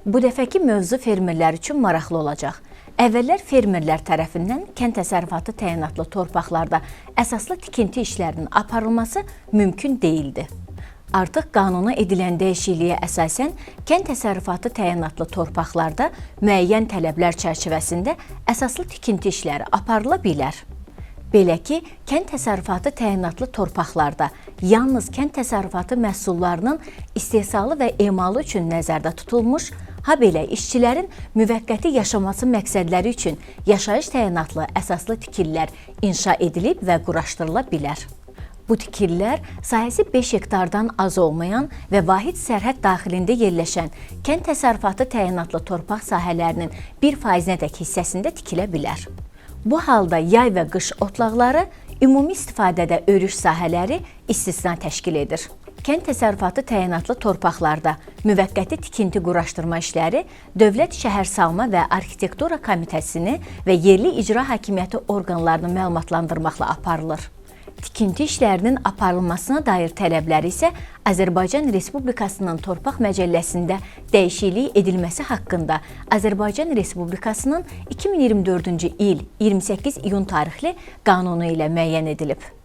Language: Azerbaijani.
Bu dəfəki mövzu fermerlər üçün maraqlı olacaq. Əvvəllər fermerlər tərəfindən kənd təsərrüfatı təyinatlı torpaqlarda əsaslı tikinti işlərinin aparılması mümkün deyildi. Artıq qanuna edilən dəyişikliyə əsasən kənd təsərrüfatı təyinatlı torpaqlarda müəyyən tələblər çərçivəsində əsaslı tikinti işləri aparıla bilər. Belə ki, kənd təsərrüfatı təyinatlı torpaqlarda yalnız kənd təsərrüfatı məhsullarının istehsalı və emalı üçün nəzərdə tutulmuş, habelə işçilərin müvəqqəti yaşaması məqsədləri üçün yaşayış təyinatlı əsaslı tikililər inşa edilib və quraşdırıla bilər. Bu tikililər sahəsi 5 hektardan az olmayan və vahid sərhəd daxilində yerləşən kənd təsərrüfatı təyinatlı torpaq sahələrinin 1%-dək hissəsində tikilə bilər. Bu halda yay və qış otlaqları, ümumi istifadədə örüş sahələri istisna təşkil edir. Kənd təsərrüfatı təyinatlı torpaqlarda müvəqqəti tikinti quraşdırma işləri Dövlət Şəhərsalma və Arxitektura Komitəsini və yerli icra hakimiyyəti orqanlarını məlumatlandırmaqla aparılır. Tikinti işlərinin aparılmasına dair tələbləri isə Azərbaycan Respublikasının Torpaq Məcəlləsində dəyişiklik edilməsi haqqında Azərbaycan Respublikasının 2024-cü il 28 iyun tarixli qanunu ilə müəyyən edilib.